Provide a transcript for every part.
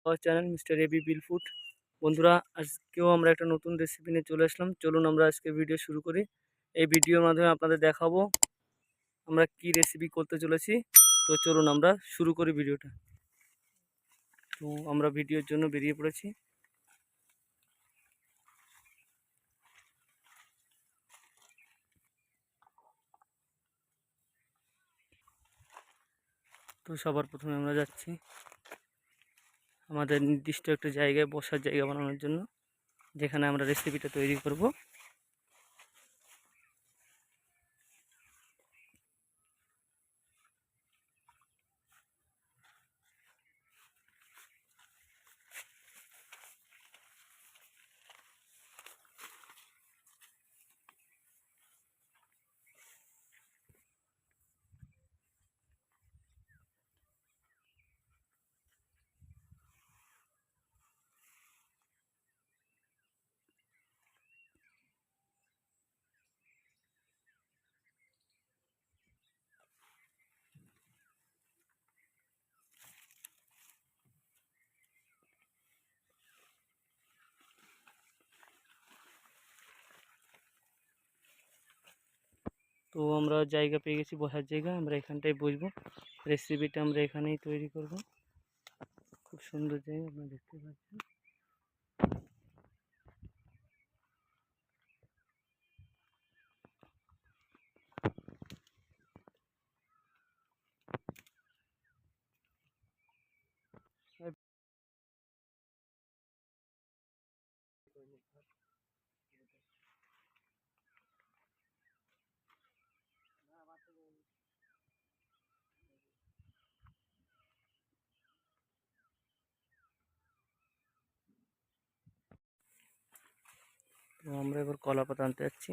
Hour channel mister AB bill food. বন্ধুরা, আজকেও আমরা একটা নতুন রেসিপি নিয়ে চলে আসলাম। চলুন আমরা আজকে ভিডিও শুরু করি। এই ভিডিওর মাধ্যমে আপনাদের দেখাবো আমরা কি রেসিপি করতে চলেছি। তো চলুন আমরা শুরু করি ভিডিওটা। তো আমরা ভিডিওর জন্য বেরিয়ে পড়েছি। তো সবার প্রথমে আমরা যাচ্ছি আমাদের নির্দিষ্ট একটা জায়গায়, বসার জায়গা বানানোর জন্য, যেখানে আমরা রেসিপিটা তৈরি করব। তো আমরা জায়গা পেয়ে গেছি, বসার জায়গা। আমরা এখানটায় বসবো, রেসিপিটা আমরা এখানেই তৈরি করব। খুব সুন্দর জায়গা, আপনারা দেখতে পাচ্ছেন। তো আমরা এবার কলা পাতা আনতে যাচ্ছি।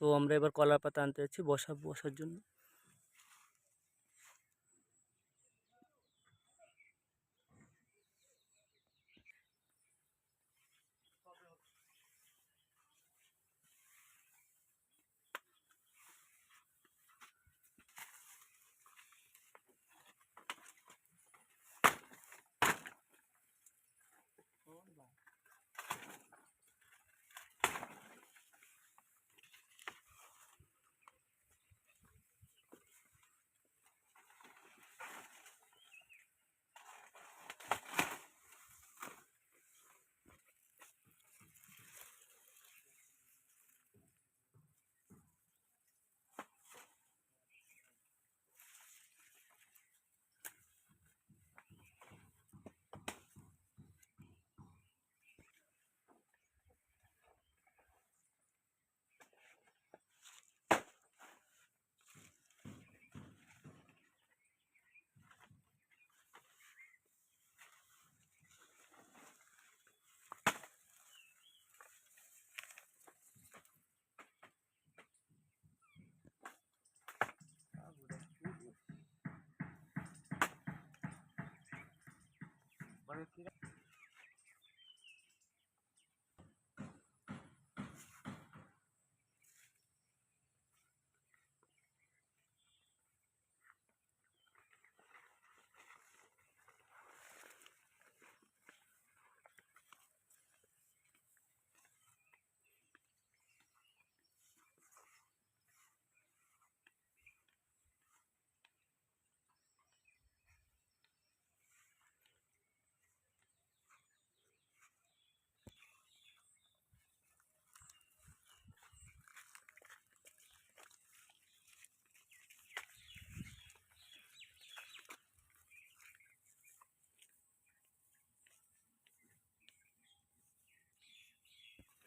তো আমরা এবার কলা পাতা আনতে যাচ্ছি বসার জন্য।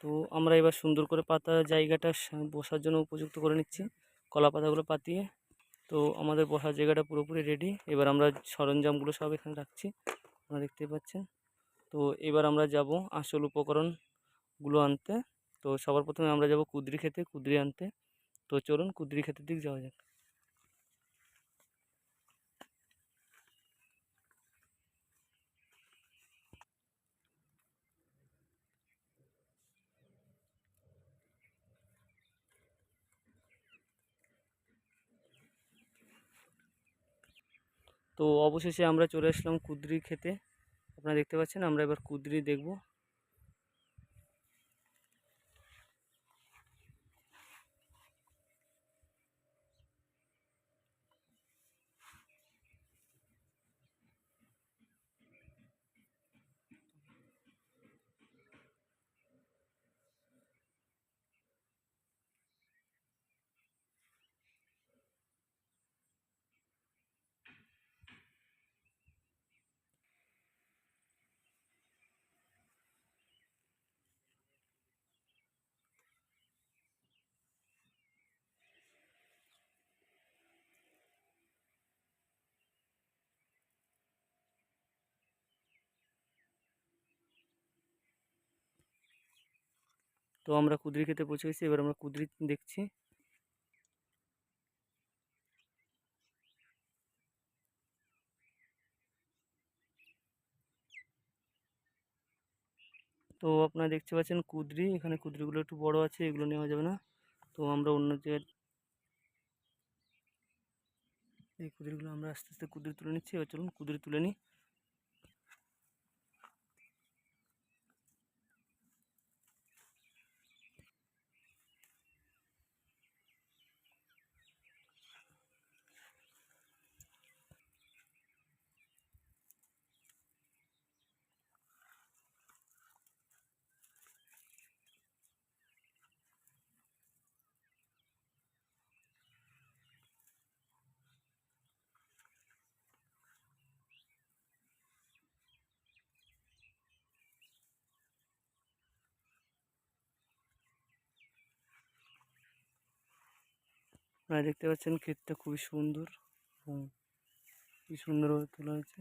তো আমরা এবার সুন্দর করে পাতা জায়গাটা বসার জন্য উপযুক্ত করে নিচ্ছি, কলা পাতাগুলো পাতিয়ে। তো আমাদের বসার জায়গাটা পুরোপুরি রেডি। এবার আমরা সরঞ্জামগুলো সব এখানে রাখছি, আপনারা দেখতেই পাচ্ছেন। তো এবার আমরা যাব আসল উপকরণগুলো আনতে। তো সবার প্রথমে আমরা যাব কুঁদরি খেতে, কুঁদরি আনতে। তো চলুন কুঁদরি ক্ষেতের দিক যাওয়া যাক। তো অবশেষে আমরা চলে আসলাম কুঁদরি খেতে। আপনারা দেখতে পাচ্ছেন, আমরা এবার কুঁদরি দেখব। তো আমরা কুঁদরি খেতে পৌঁছে গেছি, এবার আমরা কুঁদরি দেখছি। তো আপনারা দেখতে পাচ্ছেন কুঁদরি, এখানে কুঁদরিগুলো একটু বড় আছে, এগুলো নেওয়া যাবে না। তো আমরা অন্য জায়গায় এই কুঁদরিগুলো আমরা আস্তে আস্তে কুঁদরি তুলে নিচ্ছি। এবার চলুন কুঁদরি তুলে নিই। আপনারা দেখতে পাচ্ছেন ক্ষেতটা খুবই সুন্দর এবং কি সুন্দরভাবে তোলা হয়েছে।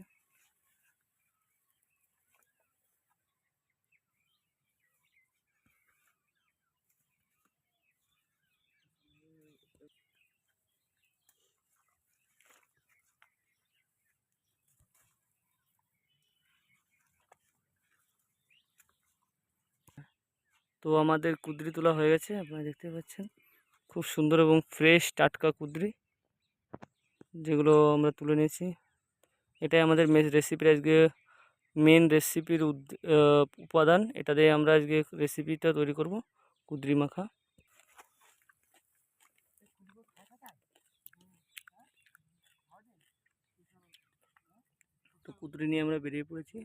তো আমাদের কুঁদরি তোলা হয়ে গেছে, আপনারা দেখতে পাচ্ছেন খুব সুন্দর এবং ফ্রেশ টাটকা কুঁদরি, যেগুলো আমরা তুলে নিয়েছি। এটাই আমাদের রেসিপির আজকে মেন রেসিপির উপাদান। এটা দিয়ে আমরা আজকে রেসিপিটা তৈরি করব, কুঁদরি মাখা। তো কুঁদরি নিয়ে আমরা বেরিয়ে পড়েছি।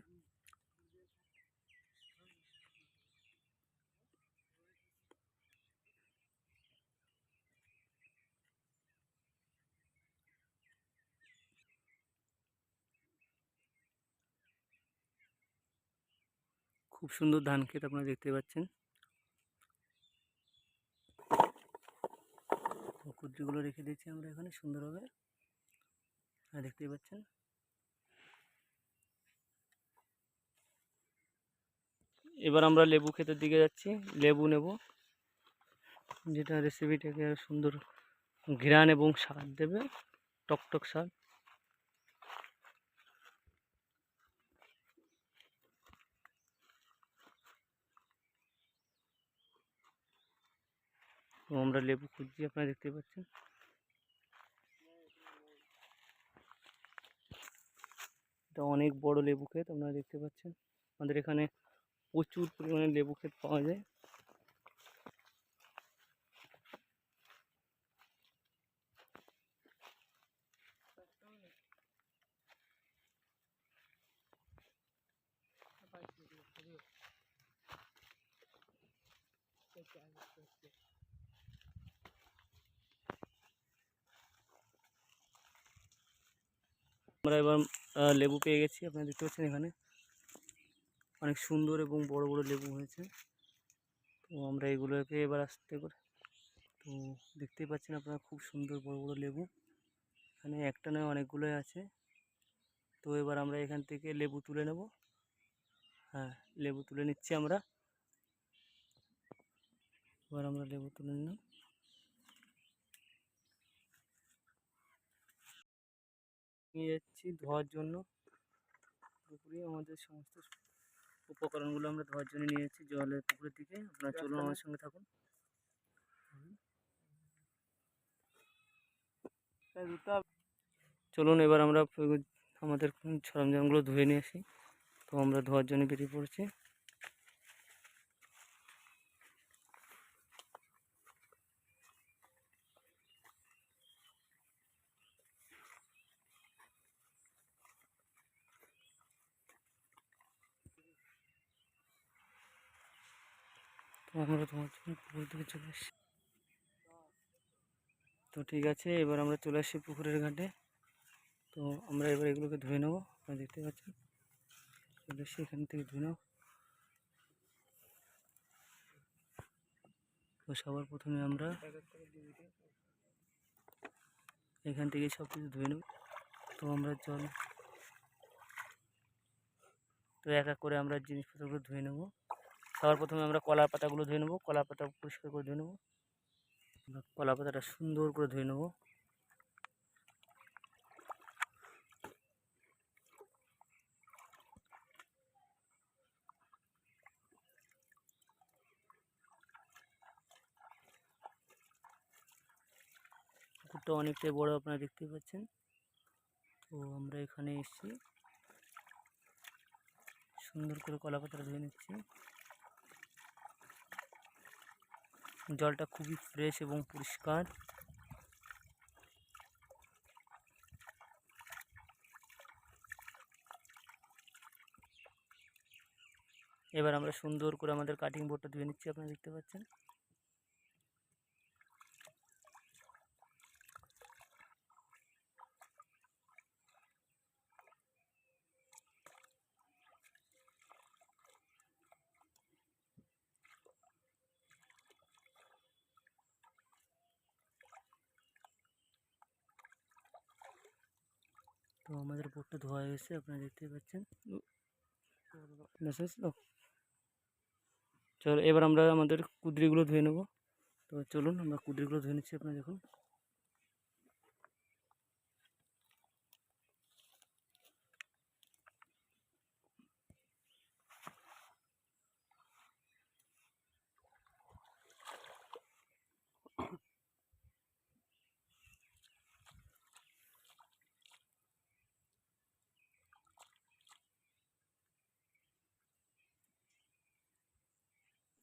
খুব সুন্দর ধান ক্ষেত আপনারা দেখতে পাচ্ছেন। তো কুঁদরিগুলো রেখে দিয়েছি আমরা এখানে সুন্দরভাবে, দেখতেই পাচ্ছেন। এবার আমরা লেবু ক্ষেতের দিকে যাচ্ছি, লেবু নেব, যেটা রেসিপিটাকে আরো সুন্দর ঘ্রাণ এবং স্বাদ দেবে, টকটক স্বাদ। তো আমরা লেবু খুঁজছি, আপনারা দেখতে পাচ্ছেন। এটা অনেক বড় লেবু ক্ষেত, আপনারা দেখতে পাচ্ছেন। আমাদের এখানে প্রচুর পরিমাণে লেবু ক্ষেত পাওয়া যায়। আমরা এবার লেবু পেয়ে গেছি, আপনারা দেখতে পাচ্ছেন এখানে অনেক সুন্দর এবং বড় বড় লেবু হয়েছে। তো আমরা এগুলোকে এবার আস্তে করে, তো দেখতেই পাচ্ছেন আপনারা খুব সুন্দর বড় বড় লেবু, এখানে একটা নয় অনেকগুলোই আছে। তো এবার আমরা এখান থেকে লেবু তুলে নেব। হ্যাঁ, লেবু তুলে নিচ্ছি আমরা। এবার আমরা লেবু তুলে নিলাম। নিয়ে যাচ্ছি ধোয়ার জন্য। পুকুরে আমাদের সমস্ত উপকরণগুলো আমরা ধোয়ার জন্য নিয়ে যাচ্ছি জলের পুকুরের দিকে। আপনারা চলুন আমার সঙ্গে থাকুন। চলুন এবার আমরা আমাদের সরঞ্জামগুলো ধুয়ে নিয়ে আসি। তো আমরা ধোয়ার জন্য বেরিয়ে পড়ছি। তো আমরা ধোয়ার জন্য পুকুরের দিকে চলে আসি। তো ঠিক আছে, এবার আমরা চলে আসছি পুকুরের ঘাটে। তো আমরা এবার এগুলোকে ধুয়ে নেবো। আপনারা দেখতে পাচ্ছেন, চলে এসে এখান থেকে ধুয়ে নেব। তো সবার প্রথমে আমরা এখান থেকে সব কিছু ধুয়ে নেব। তো আমরা তো এক এক করে আমরা জিনিসপত্রগুলো ধুয়ে নেব। সবার প্রথমে আমরা কলার পাতাগুলো ধুয়ে নেব। কলার পাতা পরিষ্কার করে ধুয়ে নেব। কলা পাতাটা সুন্দর করে ধুয়ে নেব। পুকুরটা অনেকটাই বড়, আপনারা দেখতেই পাচ্ছেন। তো আমরা এখানে এসেছি, সুন্দর করে কলা পাতাটা ধুয়ে নিচ্ছি। জলটা খুবই ফ্রেশ এবং পরিষ্কার। এবার আমরা সুন্দর করে আমাদের কাটিং বোর্ডটা ধুয়ে নিচ্ছি, আপনারা দেখতে পাচ্ছেন। তো আমাদের বোর্ডটা ধোয়া হয়ে গেছে, আপনারা দেখতেই পাচ্ছেন। চলো এবার আমরা আমাদের কুদরিগুলো ধুয়ে নেব। তো চলুন আমরা কুদরিগুলো ধুয়ে নিচ্ছি, আপনারা দেখুন।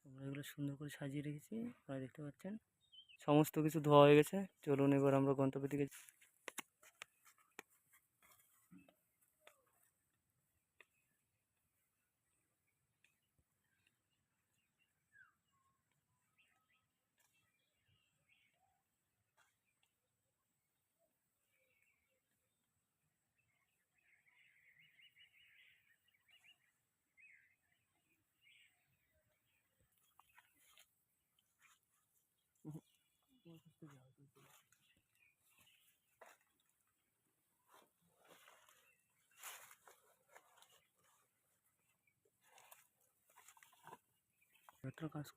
আমরা এগুলো সুন্দর করে সাজিয়ে রেখেছি, আপনারা দেখতে পাচ্ছেন। সমস্ত কিছু ধোয়া হয়ে গেছে। চলুন এবার আমরা গন্তব্যের দিকে। কাজ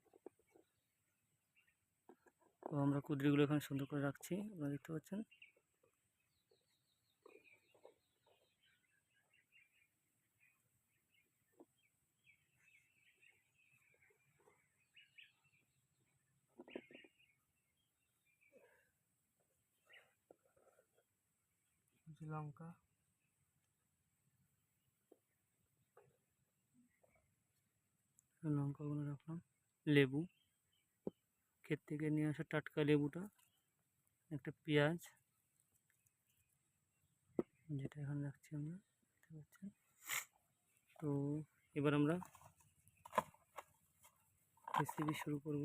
তো আমরা কুদরিগুলো এখানে সুন্দর করে রাখছি, আপনারা দেখতে পাচ্ছেন। লঙ্কা, লঙ্কাগুলো রাখলাম। লেবু, ক্ষেত থেকে নিয়ে আসা টাটকা লেবুটা, একটা পেঁয়াজ যেটা এখানে রাখছি আমরা, দেখতে পাচ্ছেন। তো এবার আমরা রেসিপি শুরু করব।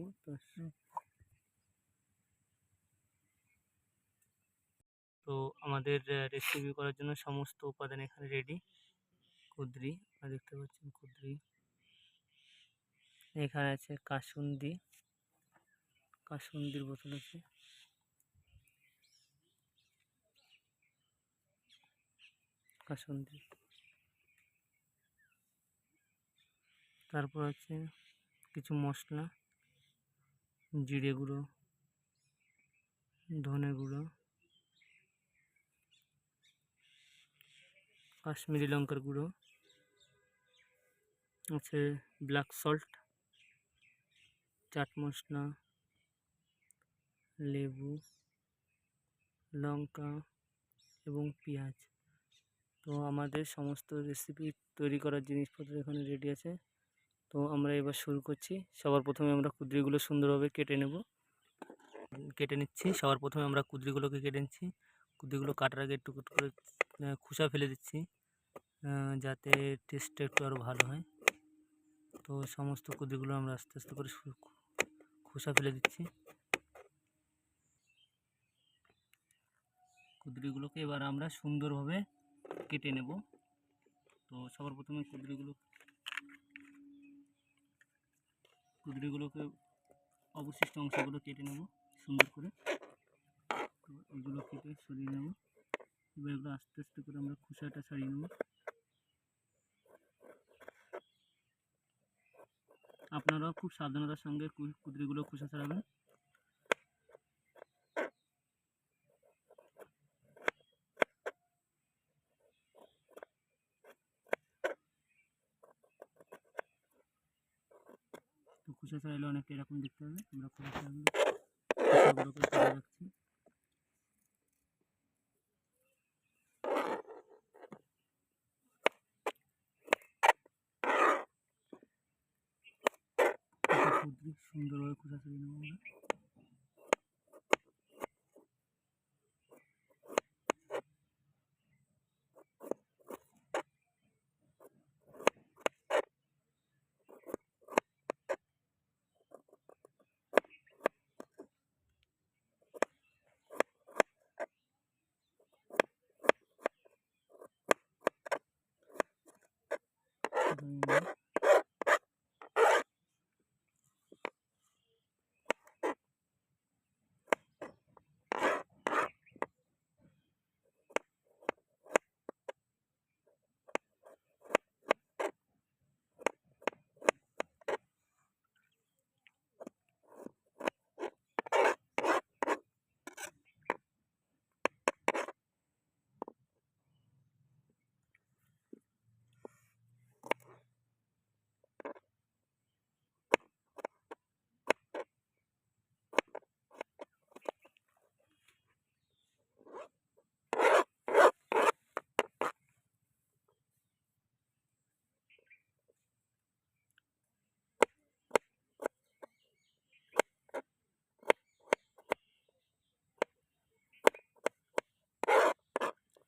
তো আমাদের রেসিপি করার জন্য সমস্ত উপাদান এখানে রেডি। কুদরি, আপনারা দেখতে পাচ্ছেন কুদরি। এখানে আছে কাসুন্দি, কাসুন্দির বোতল আছে। কাসুন্দি, তারপর আছে কিছু মশলা, জিরে গুঁড়ো, ধনে গুঁড়ো, কাশ্মীরি লঙ্কার গুঁড়ো, আছে ব্ল্যাক সল্ট, চাট মশলা, লেবু, লঙ্কা এবং পেঁয়াজ। তো আমাদের সমস্ত রেসিপি তৈরি করার জিনিসপত্র এখানে রেডি আছে। তো আমরা এবার শুরু করছি। সবার প্রথমে আমরা কুঁদরিগুলো সুন্দরভাবে কেটে নিচ্ছি। সবার প্রথমে আমরা কুঁদরিগুলোকে কেটে নিচ্ছি। কুঁদরিগুলো কাটার আগে একটু করে খোসা ফেলে দিচ্ছি, যাতে টেস্টটা একটু আরও ভালো হয়। তো সমস্ত কুঁদরিগুলো আমরা আস্তে আস্তে করে খোসা ফেলে দিচ্ছি। কুঁদরিগুলোকে এবার আমরা সুন্দরভাবে কেটে নেব। তো সবার প্রথমে কুঁদরিগুলোকে অবশিষ্ট অংশগুলো কেটে নেব সুন্দর করে। তো এগুলো কেটে সরিয়ে নেব। এবার এগুলো আস্তে আস্তে করে আমরা খোসাটা ছাড়িয়ে নেব। আপনারাও খুব সাবধানতার সঙ্গে কুঁদরিগুলো খোসা ছাড়াবেন। তো খোসা ছাড়াইলে অনেকটা এরকম দেখতে হবে। আমরা খোসাগুলোকে তুলে রাখছি। সুন্দরভাবে খোসা ছাড়িয়ে নেব আমরা।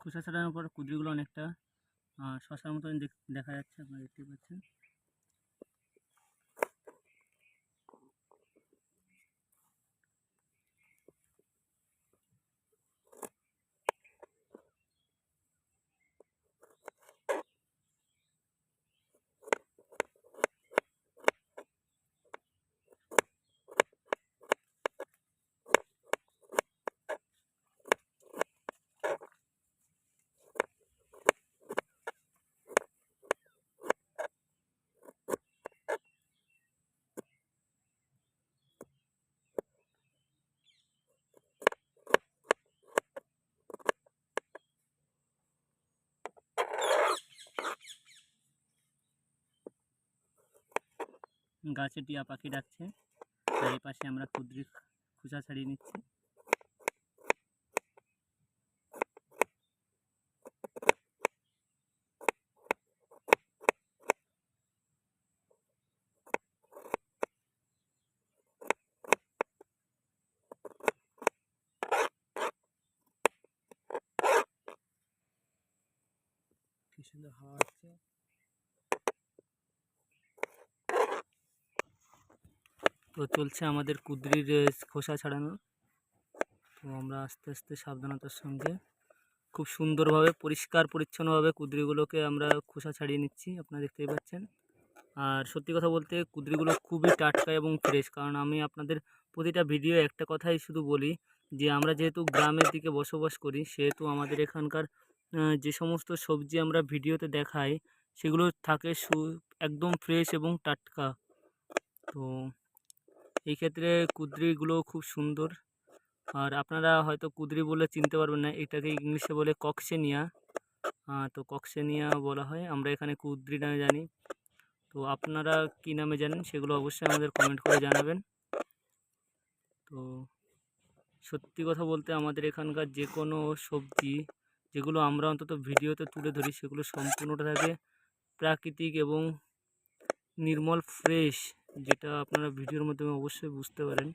খোসা ছাড়ানোর পর কুঁদরিগুলো অনেকটা শশার মতন দেখা যাচ্ছে, আপনারা দেখতে পাচ্ছেন। গাছে টিয়া পাখি ডাকছে, আর এই পাশে আমরা কুঁদরি খোসা ছাড়িয়ে নিচ্ছি। কি সুন্দর হাওয়া হচ্ছে। তো চলছে আমাদের কুঁদরির খোসা ছাড়ানো। তো আমরা আস্তে আস্তে সাবধানতার সঙ্গে খুব সুন্দরভাবে পরিষ্কার পরিচ্ছন্নভাবে কুঁদরিগুলোকে আমরা খোসা ছাড়িয়ে নিচ্ছি, আপনারা দেখতেই পাচ্ছেন। আর সত্যি কথা বলতে কুঁদরিগুলো খুবই টাটকা এবং ফ্রেশ। কারণ আমি আপনাদের প্রতিটা ভিডিও একটা কথাই শুধু বলি যে আমরা যেহেতু গ্রামের দিকে বসবাস করি, সেহেতু আমাদের এখানকার যে সমস্ত সবজি আমরা ভিডিওতে দেখাই সেগুলো থাকে একদম ফ্রেশ এবং টাটকা। তো এই ক্ষেত্রে কুঁদরিগুলো খুব সুন্দর। আর আপনারা হয়তো কুঁদরি বলে চিনতে পারবেন না, এটাকে ইংলিশে বলে কক্সেনিয়া। তো কক্সেনিয়া বলা হয়, আমরা এখানে কুঁদরি নামে জানি। তো আপনারা কী নামে জানেন সেগুলো অবশ্যই আমাদের কমেন্ট করে জানাবেন। তো সত্যি কথা বলতে আমাদের এখানকার যে কোনো সবজি যেগুলো আমরা অন্তত ভিডিওতে তুলে ধরি সেগুলো সম্পূর্ণটা থাকে প্রাকৃতিক এবং নির্মল ফ্রেশ, যেটা আপনারা ভিডিওর মাধ্যমে অবশ্যই বুঝতে পারেন।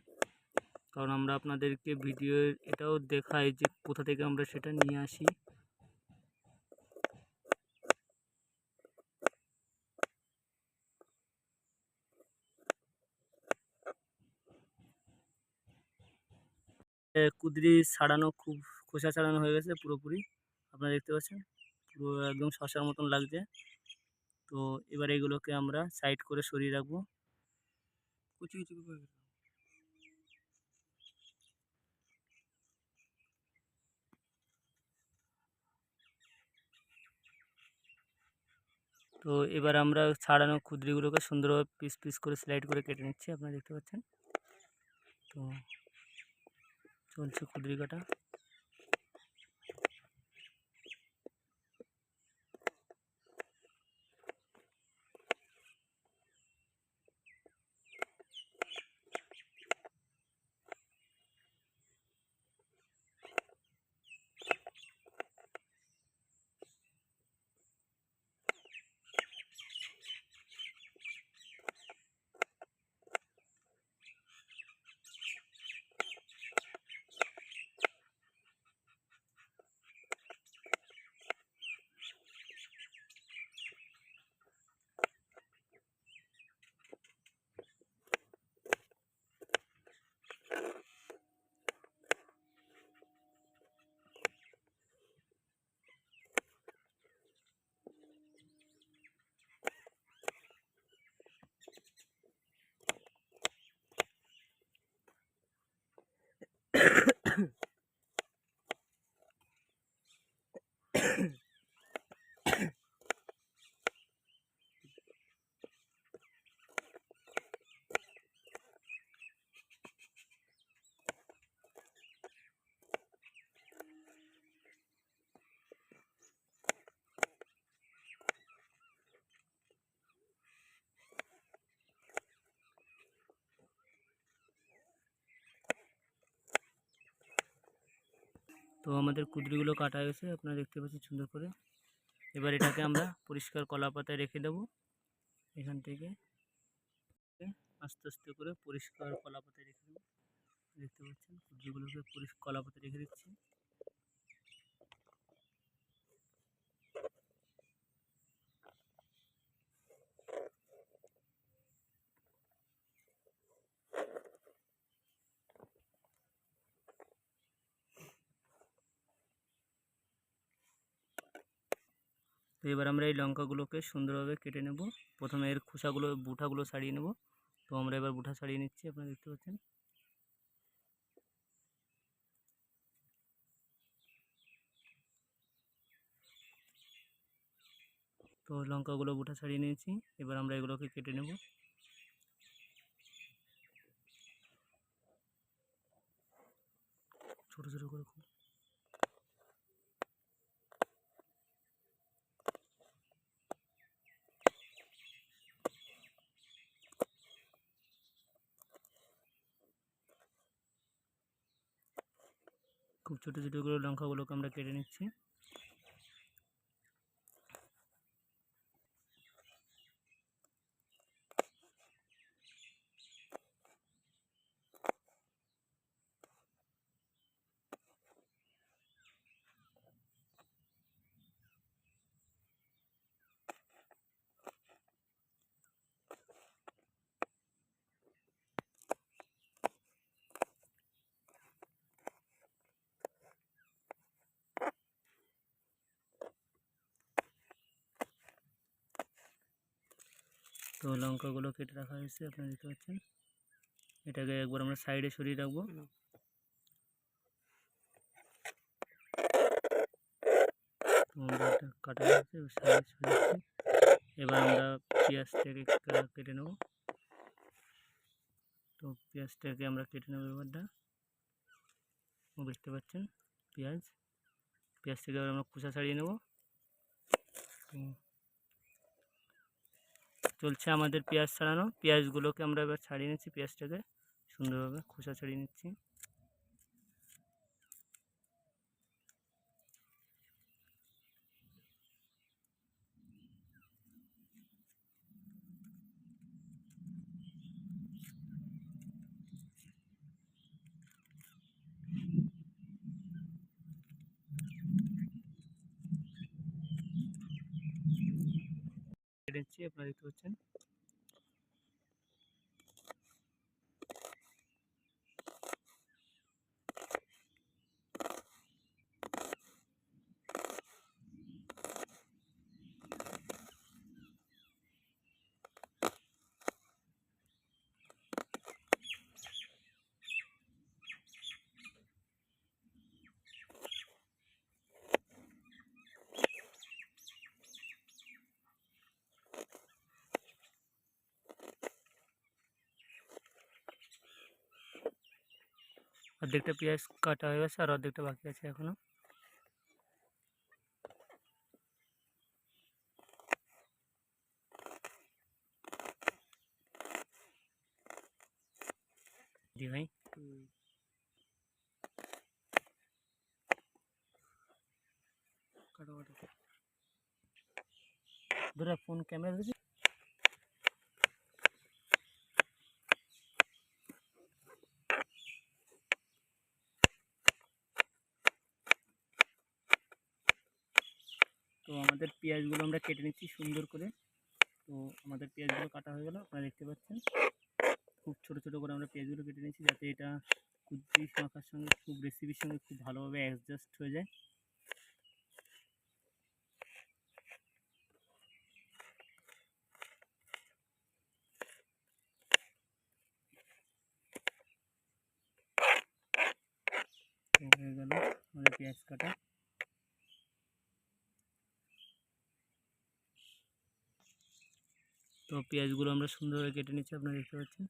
কারণ আমরা আপনাদেরকে ভিডিও এটাও দেখাই যে কোথা থেকে আমরা সেটা নিয়ে আসি। কুঁদরি ছাড়ানো, খুব খোসা ছাড়ানো হয়ে গেছে পুরোপুরি, আপনারা দেখতে পাচ্ছেন পুরো একদম শসার মতন লাগছে। তো এবার এগুলোকে আমরা সাইড করে সরিয়ে রাখবো। কুচি কুচি করে। তো এবার আমরা ছাড়ানো কুঁদরিগুলোকে সুন্দরভাবে পিস পিস করে স্লাইড করে কেটে নিচ্ছি, আপনারা দেখতে পাচ্ছেন। তো চলছে কুঁদরি কাটা। তো আমাদের কুঁদরিগুলো কাটা হয়েছে, আপনারা দেখতে পাচ্ছেন সুন্দর করে। এবার এটাকে আমরা পরিষ্কার কলা পাতায় রেখে দেবো। এখান থেকে আস্তে আস্তে করে পরিষ্কার কলা পাতায় রেখে দেবো। দেখতে পাচ্ছেন কুঁদরিগুলোকে কলা পাতায় রেখে দিচ্ছি। তো এবার আমরা এই লঙ্কাগুলোকে সুন্দরভাবে কেটে নেব। প্রথমে এর খোসাগুলো, বুটাগুলো ছাড়িয়ে নেব। তো আমরা এবার বুটা ছাড়িয়ে নিচ্ছি, আপনারা দেখতে পাচ্ছেন। তো লঙ্কাগুলো বুটা ছাড়িয়ে নিয়েছি, এবার আমরা এগুলোকে কেটে নেব। ছোট ছোট করে খুব ছোট ছোট করে লঙ্কাগুলোকে আমরা কেটে নিচ্ছি। তো লঙ্কাগুলো কেটে রাখা হয়েছে, আপনারা দেখতে পাচ্ছেন। এটাকে একবার আমরা সাইডে সরিয়ে রাখবো। তো আমরা এটা কাটা হয়েছে, সাইডে সরিয়ে রাখছি। এবার আমরা পেঁয়াজটাকে কেটে নেব। তো পেঁয়াজটাকে আমরা কেটে নেব এবারটা, দেখতে পাচ্ছেন পেঁয়াজ থেকে এবার আমরা খোসা ছাড়িয়ে নেব। চলছে আমাদের পেঁয়াজ ছাড়ানো, পেঁয়াজগুলোকে আমরা এবার ছাড়িয়ে নিচ্ছি, পেঁয়াজটাকে সুন্দরভাবে খোসা ছাড়িয়ে নিচ্ছি। কেটেছি আপনারা দেখতে পাচ্ছেন। অর্ধেকটা পেঁয়াজ কাটা হয়ে গেছে, আর অর্ধেকটা বাকি আছে এখনো। জি ভাই, ধরে ফোন ক্যামেরা দিয়েছি। তো আমাদের পেঁয়াজগুলো আমরা কেটে নিচ্ছি সুন্দর করে। তো আমাদের পেঁয়াজগুলো কাটা হয়ে গেল, আপনারা দেখতে পাচ্ছেন। খুব ছোটো ছোটো করে আমরা পেঁয়াজগুলো কেটে নিচ্ছি, যাতে এটা কুচি মাখার সঙ্গে খুব রেসিপির সঙ্গে খুব ভালোভাবে অ্যাডজাস্ট হয়ে যায়। হয়ে গেল আমাদের পেঁয়াজ কাটা। তো পেঁয়াজগুলো আমরা সুন্দরভাবে কেটে নিচ্ছি, আপনারা দেখতে পাচ্ছেন।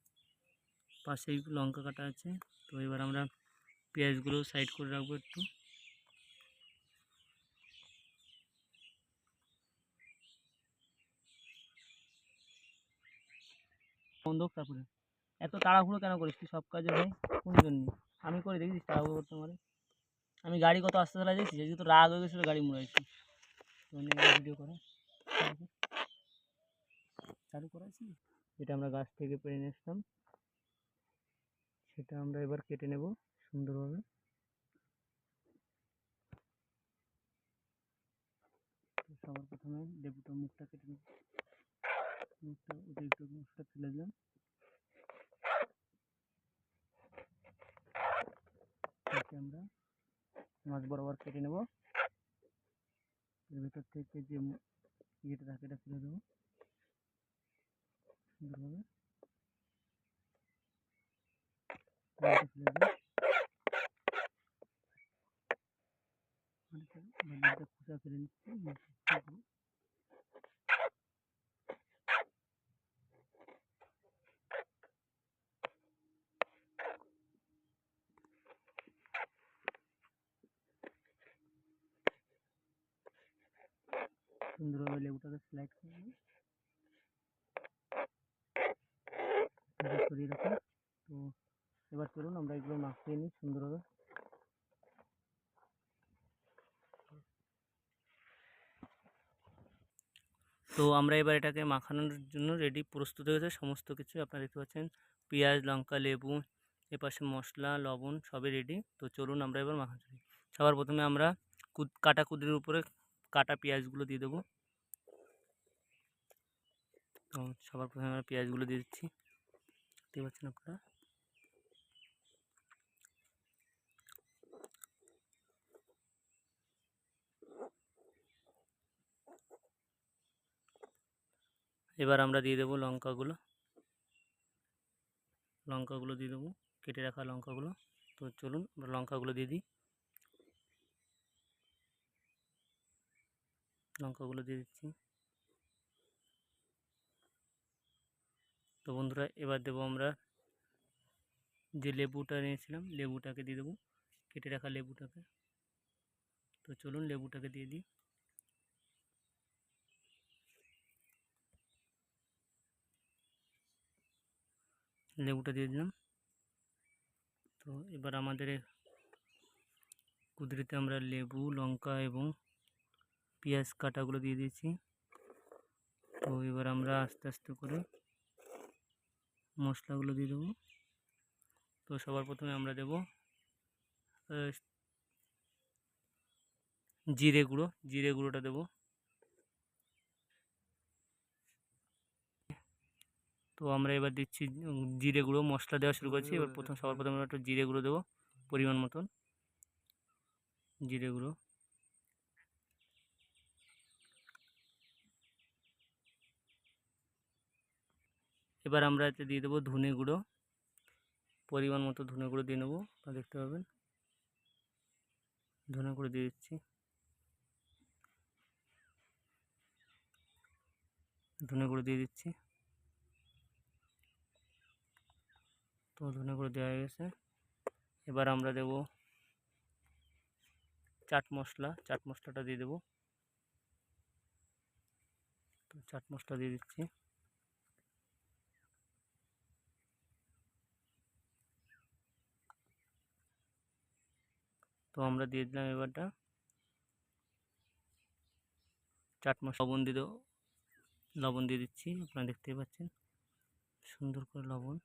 পাশেই লঙ্কা কাটা আছে। তো এবার আমরা পেঁয়াজগুলো সাইড করে রাখবো একটু। বন্ধক, তারপরে এত তাড়াহুড়ো কেন করিস তুই সব কাজে ভাই? কোন জন্য? আমি করে দেখছিস তাড়াহুড়ো করতে পারে? আমি গাড়ি কত আস্তে চালাই দেখছিস? আজকে তো রাগ হয়ে গেছিলো, গাড়ি মুড়াইছি। ভিডিও করা চালু করাইছি। যেটা আমরা গাছ থেকে পেড়ে নিয়ে আসলাম, সেটা আমরা এবার কেটে নেব সুন্দরভাবে। সবার প্রথমে লেবুটার মুখটা কেটে নেব, মুখটা অতিরিক্ত মুখটা ফেলে দিলাম। আমরা মাছ বরাবর কেটে নেব, এর ভিতর থেকে যে ইয়েটা থাকে এটা ফেলে দেবো সুন্দরভাবে। ফেলে দেবো, খোসা ফেলে নিচ্ছি। সুন্দরভাবে লেবুটাকে স্লাইড করে নেব, সরিয়ে রাখুন। তো এবার চলুন আমরা এগুলো মাখিয়ে নিই সুন্দরভাবে। তো আমরা এবার এটাকে মাখানোর জন্য রেডি, প্রস্তুত হয়েছে সমস্ত কিছু। আপনারা দেখতে পাচ্ছেন পেঁয়াজ, লঙ্কা, লেবু, এপাশে মশলা, লবণ সবই রেডি। তো চলুন আমরা এবার মাখাতে দিই। সবার প্রথমে আমরা কাটা কুদরির উপরে কাটা পেঁয়াজগুলো দিয়ে দেবো। তো সবার প্রথমে আমরা পেঁয়াজগুলো দিয়ে দিচ্ছি, দেখতে পাচ্ছেন আপনারা। এবার আমরা দিয়ে দেবো লঙ্কাগুলো দিয়ে দেবো, কেটে রাখা লঙ্কাগুলো। তো চলুন আমরা লঙ্কাগুলো দিয়ে দিই, লঙ্কাগুলো দিয়ে দিচ্ছি। তো বন্ধুরা এবার দেবো আমরা যে লেবুটা নিয়েছিলাম, লেবুটাকে দিয়ে দেবো, কেটে রাখা লেবুটাকে। তো চলুন লেবুটাকে দিয়ে দিই। লেবুটা দিয়ে দিলাম। তো এবার আমাদের কুদরিতে আমরা লেবু, লঙ্কা এবং পেঁয়াজ কাটাগুলো দিয়ে দিয়েছি। তো এবার আমরা আস্তে আস্তে করে মশলাগুলো দিয়ে দেবো। তো সবার প্রথমে আমরা দেব জিরে গুঁড়ো, জিরে গুঁড়োটা দেবো। তো আমরা এবার দিচ্ছি জিরে গুঁড়ো, মশলা দেওয়া শুরু করছি। এবার সবার প্রথমে আমরা একটু জিরে গুঁড়ো দেবো পরিমাণ মতন, জিরে গুঁড়ো। এবার আমরা এতে দিয়ে দেবো ধনে গুঁড়ো, পরিমাণ মতো ধনে গুঁড়ো দিয়ে নেবো। আপনারা দেখতে পাবেন ধনে গুঁড়ো দিয়ে দিচ্ছি। ধনে গুঁড়ো দিয়ে দিচ্ছি। তো ধনে গুঁড়ো দেওয়া হয়ে গেছে। এবার আমরা দেব চাট মশলা, চাট মশলাটা দিয়ে দেবো। তো চাট মশলা দিয়ে দিচ্ছি। তো আমরা দিয়ে দিলাম এবারটা চাট মশলা। লবণ দিয়ে দেবো, লবণ দিয়ে দিচ্ছি। আপনারা দেখতেই পাচ্ছেন সুন্দর করে লবণ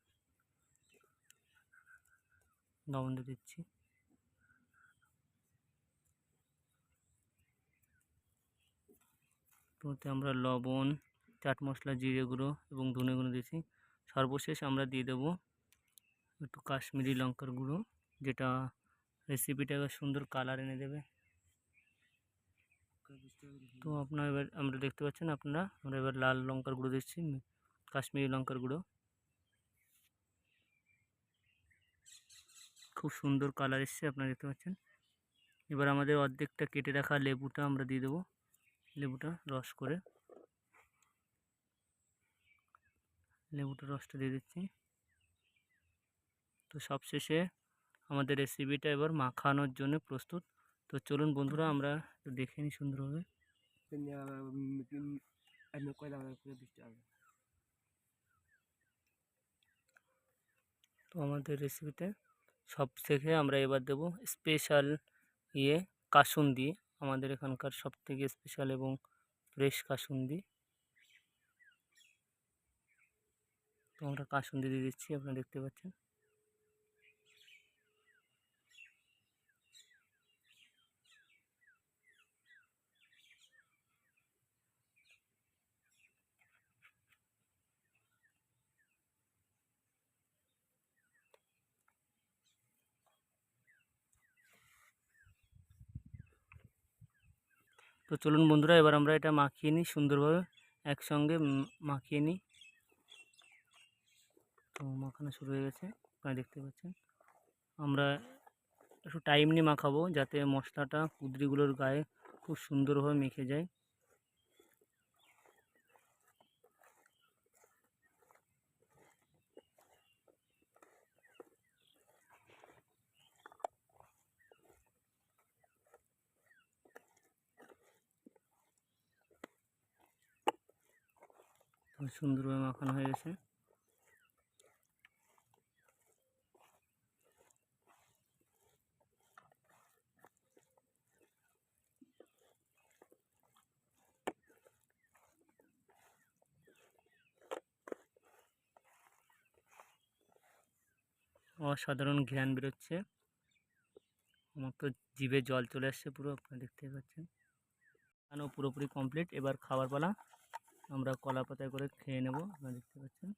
দিয়ে দিচ্ছি। তো আমরা লবণ, চাট মশলা, জিরে গুঁড়ো এবং ধনে গুঁড়ো দিয়েছি। সর্বশেষ আমরা দিয়ে দেবো একটু কাশ্মীরি লঙ্কার গুঁড়ো, যেটা রেসিপিটাকে সুন্দর কালার এনে দেবে। তো এবার আমরা দেখতে পাচ্ছেন আমরা এবার লাল লঙ্কার গুঁড়ো দিচ্ছি, কাশ্মীরি লঙ্কার গুঁড়ো। খুব সুন্দর কালার এসছে, আপনারা দেখতে পাচ্ছেন। এবার আমাদের অর্ধেকটা কেটে রাখা লেবুটা আমরা দিয়ে দেবো, লেবুটা রস করে, লেবুটা রসটা দিয়ে দিচ্ছি। তো সবশেষে আমাদের রেসিপিটা এবার মাখানোর জন্য প্রস্তুত। তো চলুন বন্ধুরা আমরা দেখে নিই সুন্দরভাবে। তো আমাদের রেসিপিতে সবথেকে আমরা এবার দেবো স্পেশাল কাসুন্দি, আমাদের এখানকার সবথেকে স্পেশাল এবং ফ্রেশ কাসুন্দি। তো আমরা কাসুন্দি দিয়ে দিচ্ছি, আপনারা দেখতে পাচ্ছেন। তো চলুন বন্ধুরা এবার আমরা এটা মাখিয়ে নিই সুন্দরভাবে, একসঙ্গে মাখিয়ে নিই। তো মাখানো শুরু হয়ে গেছে, আপনারা দেখতে পাচ্ছেন। আমরা একটু টাইম নিয়ে মাখাবো যাতে মশলাটা কুদরিগুলোর গায়ে খুব সুন্দরভাবে মেখে যায়। সুন্দরভাবে মাখানো হয়ে গেছে। অসাধারণ ঘ্রাণ বেরোচ্ছে, আমার তো জিভে জল চলে আসছে পুরো, আপনারা দেখতে পাচ্ছেন। পুরোপুরি কমপ্লিট। এবার খাবার পালা, আমরা কলা পাতায় করে খেয়ে নেব, আপনারা দেখতে পাচ্ছেন।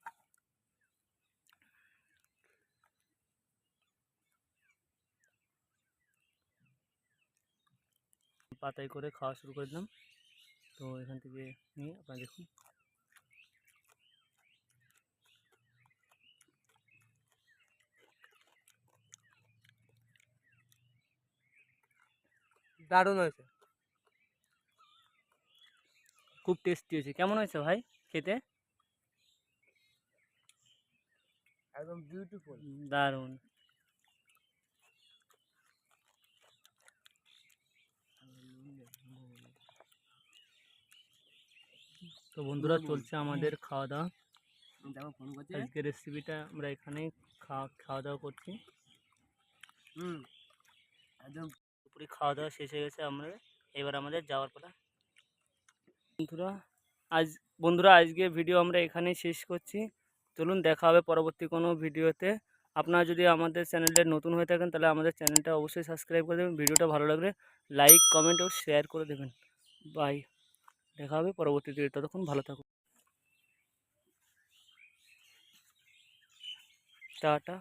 পাতায় করে খাওয়া শুরু করে দিলাম। তো এখান থেকে নিয়ে আপনারা দেখুন। দারুণ হয়েছে, খুব টেস্টি হয়েছে। কেমন হয়েছে ভাই খেতে? একদম বিউটিফুল। দারুণ। তো বন্ধুরা চলছে আমাদের খাওয়া দাওয়া। দেখো ফোন করছে। আজকে রেসিপিটা আমরা এখানেই খাওয়া দাওয়া করছি। একদম দুপুরে খাওয়া দাওয়া শেষ হয়ে গেছে আমাদের, এবার আমাদের যাওয়ার পালা। বন্ধুরা বন্ধুরা আজকে ভিডিও আমরা এখানেই শেষ করছি। চলুন দেখা হবে পরবর্তী কোনো ভিডিওতে। আপনারা যদি আমাদের চ্যানেলে নতুন হয়ে থাকেন তাহলে আমাদের চ্যানেলটা অবশ্যই সাবস্ক্রাইব করে দেবেন। ভিডিওটা ভালো লাগলে লাইক কমেন্ট ও শেয়ার করে দেবেন। বাই, দেখা হবে পরবর্তী ভিডিও, ততক্ষণ ভালো থাকুন, টাটা।